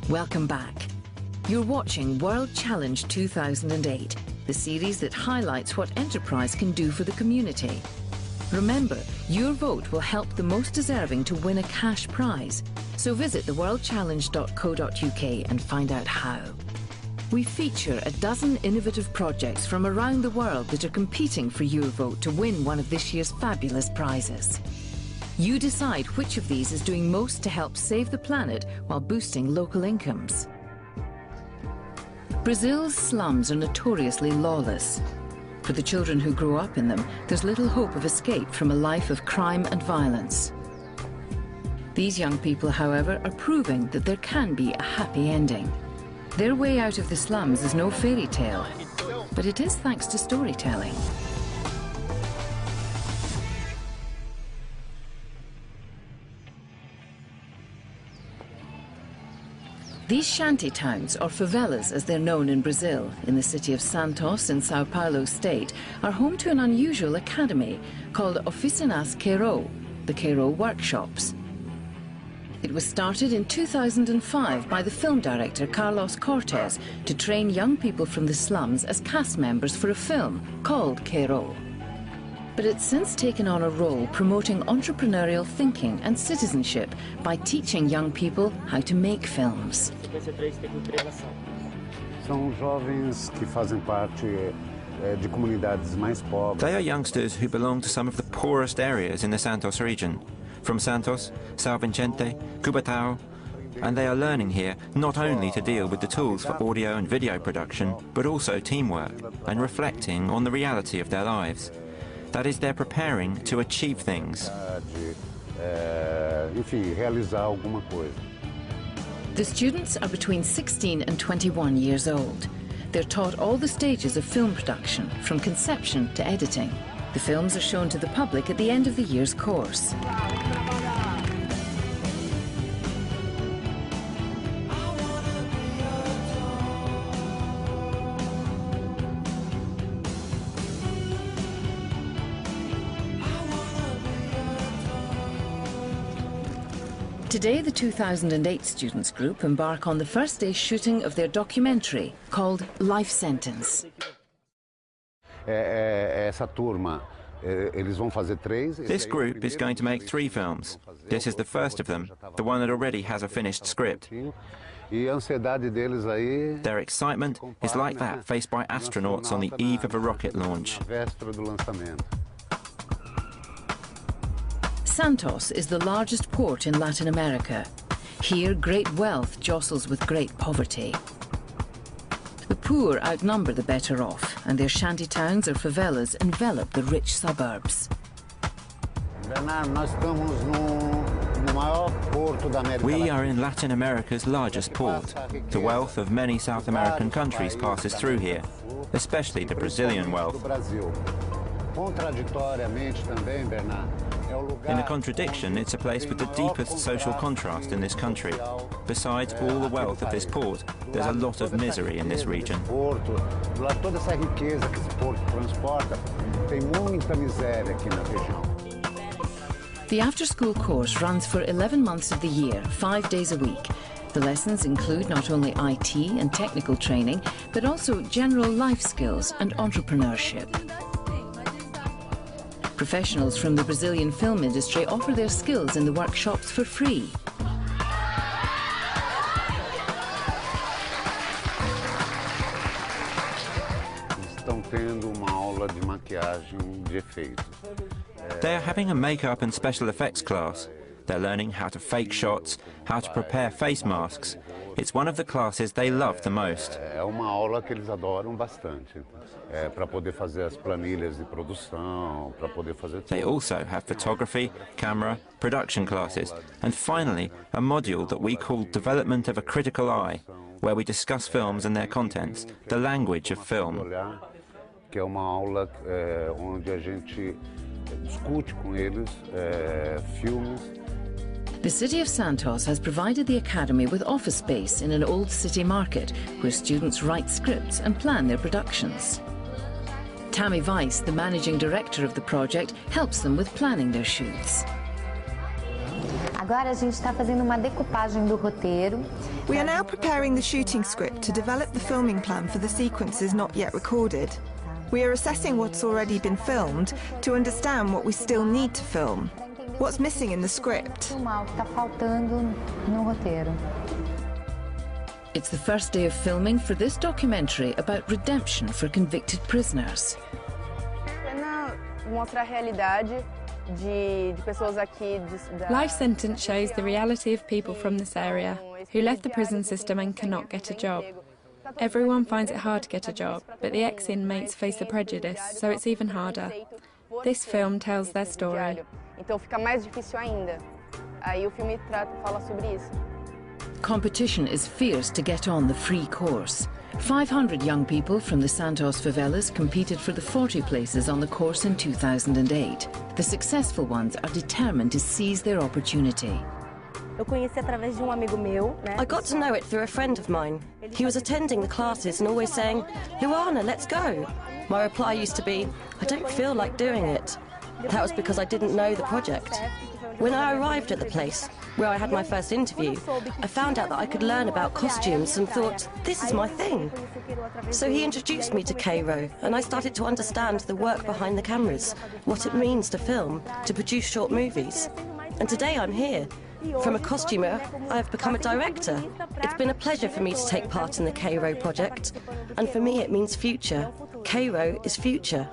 Welcome back. You're watching World Challenge 2008, the series that highlights what enterprise can do for the community. Remember, your vote will help the most deserving to win a cash prize. So visit theworldchallenge.co.uk and find out how. We feature a dozen innovative projects from around the world that are competing for your vote to win one of this year's fabulous prizes. You decide which of these is doing most to help save the planet while boosting local incomes. Brazil's slums are notoriously lawless. For the children who grow up in them, there's little hope of escape from a life of crime and violence. These young people, however, are proving that there can be a happy ending. Their way out of the slums is no fairy tale, but it is thanks to storytelling. These shanty towns, or favelas as they're known in Brazil, in the city of Santos in Sao Paulo state, are home to an unusual academy called Oficinas Querô, the Querô workshops. It was started in 2005 by the film director Carlos Cortez to train young people from the slums as cast members for a film called Querô. But it's since taken on a role promoting entrepreneurial thinking and citizenship by teaching young people how to make films. São jovens que fazem parte de comunidades mais pobres. They are youngsters who belong to some of the poorest areas in the Santos region. From Santos, São Vicente, Cubatão, and they are learning here not only to deal with the tools for audio and video production, but also teamwork and reflecting on the reality of their lives. That is, they're preparing to achieve things. Enfim, realizar alguma coisa. The students are between 16 and 21 years old. They're taught all the stages of film production, from conception to editing. The films are shown to the public at the end of the year's course. Today, the 2008 students group embark on the first day shooting of their documentary called Life Sentence. Essa turma, eles vão fazer três. This group is going to make 3 films. This is the first of them, the one that already has a finished script. E a ansiedade deles aí. Their excitement is like that faced by astronauts on the eve of a rocket launch. Véspera do lançamento. Santos is the largest port in Latin America. Here, great wealth jostles with great poverty. The poor outnumber the better off, and their shanty towns or favelas envelop the rich suburbs. We are in Latin America's largest port. The wealth of many South American countries passes through here, especially the Brazilian wealth. In a contradiction, it's a place with the deepest social contrast in this country. Besides all the wealth of this port, there's a lot of misery in this region. The after-school course runs for 11 months of the year, 5 days a week. The lessons include not only IT and technical training, but also general life skills and entrepreneurship. Professionals from the Brazilian film industry offer their skills in the workshops for free. Estão tendo uma aula de maquiagem de efeitos. They are having a makeup and special effects class. They're learning how to fake shots, how to prepare face masks. It's one of the classes they love the most. É uma aula que eles adoram bastante. Para poder fazer as planilhas de produção, para poder fazer tudo. They also have photography, camera, production classes, and finally a module that we call Development of a Critical Eye, where we discuss films and their contents, the language of film. Que é uma aula onde a gente discute com eles filmes. The city of Santos has provided the academy with office space in an old city market where students write scripts and plan their productions. Tammy Weiss, the managing director of the project, helps them with planning their shoots. Agora a gente está fazendo uma decupagem do roteiro We are now preparing the shooting script to develop the filming plan for the sequences not yet recorded. We are assessing what's already been filmed to understand what we still need to film. What's missing in the script? It's the first day of filming for this documentary about redemption for convicted prisoners. Life Sentence shows the reality of people from this area who left the prison system and cannot get a job. Everyone finds it hard to get a job, but the ex-inmates face the prejudice, so it's even harder. This film tells their story. Competition is fierce to get on the free course. 500 young people from the Santos favelas competed for the 40 places on the course in 2008. The successful ones are determined to seize their opportunity. I got to know it through a friend of mine. He was attending the classes and always saying, "Luana, let's go." My reply used to be, "I don't feel like doing it." That was because I didn't know the project. When I arrived at the place, where I had my first interview, I found out that I could learn about costumes and thought, this is my thing. So he introduced me to Querô, and I started to understand the work behind the cameras, what it means to film, to produce short movies. And today I'm here. From a costumer, I have become a director. It's been a pleasure for me to take part in the Querô project, and for me it means future. Querô is future.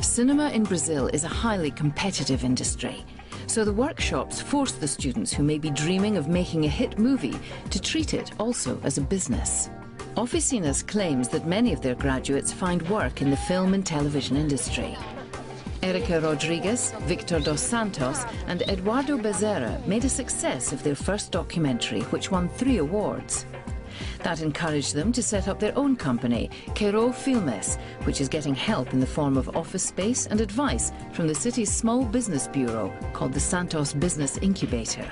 Cinema in Brazil is a highly competitive industry, so the workshops force the students who may be dreaming of making a hit movie to treat it also as a business. Oficinas claims that many of their graduates find work in the film and television industry. Erica Rodrigues, Victor dos Santos and Eduardo Bezerra made a success of their first documentary, which won 3 awards. That encouraged them to set up their own company, Querô Filmes, which is getting help in the form of office space and advice from the city's small business bureau called the Santos Business Incubator.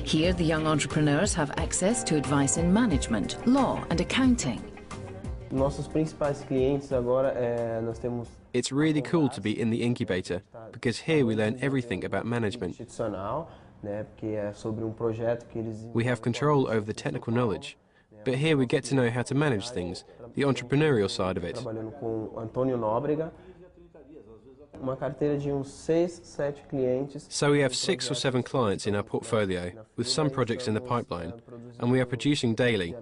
Here, the young entrepreneurs have access to advice in management, law and accounting. It's really cool to be in the incubator, because here we learn everything about management. We have control over the technical knowledge. But here we get to know how to manage things, the entrepreneurial side of it. So we have 6 or 7 clients in our portfolio, with some projects in the pipeline, and we are producing daily.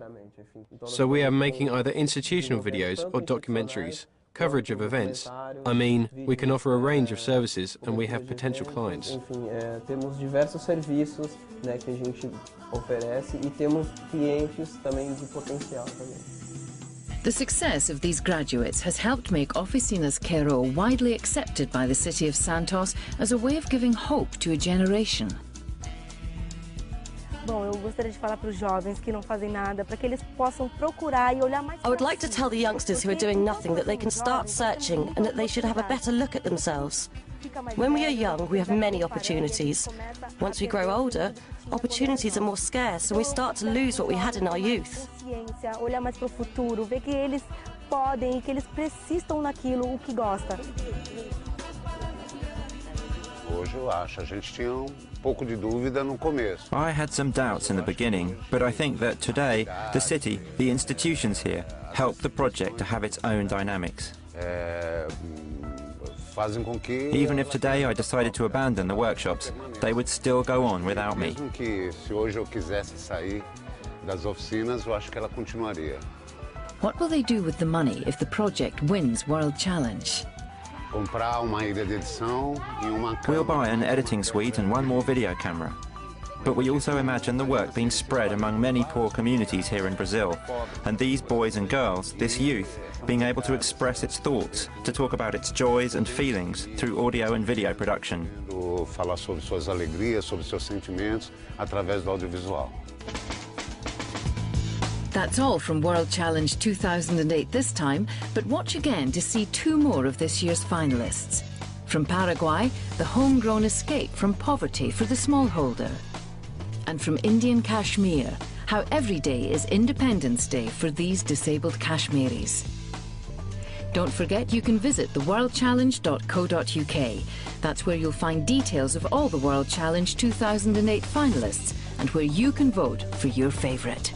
So we are making either institutional videos or documentaries, coverage of events. I mean, we can offer a range of services and we have potential clients. The success of these graduates has helped make Oficinas Querô widely accepted by the city of Santos as a way of giving hope to a generation. I would like to tell the youngsters who are doing nothing that they can start searching and that they should have a better look at themselves. When we are young, we have many opportunities. Once we grow older, opportunities are more scarce and we start to lose what we had in our youth. I had some doubts in the beginning, but I think that today, the city, the institutions here, help the project to have its own dynamics. Even if today I decided to abandon the workshops, they would still go on without me. What will they do with the money if the project wins World Challenge? We'll buy an editing suite and 1 more video camera. But we also imagine the work being spread among many poor communities here in Brazil, and these boys and girls, this youth, being able to express its thoughts, to talk about its joys and feelings through audio and video production. That's all from World Challenge 2008 this time, but watch again to see 2 more of this year's finalists. From Paraguay, the homegrown escape from poverty for the smallholder. And from Indian Kashmir, how every day is Independence Day for these disabled Kashmiris. Don't forget you can visit theworldchallenge.co.uk. That's where you'll find details of all the World Challenge 2008 finalists and where you can vote for your favourite.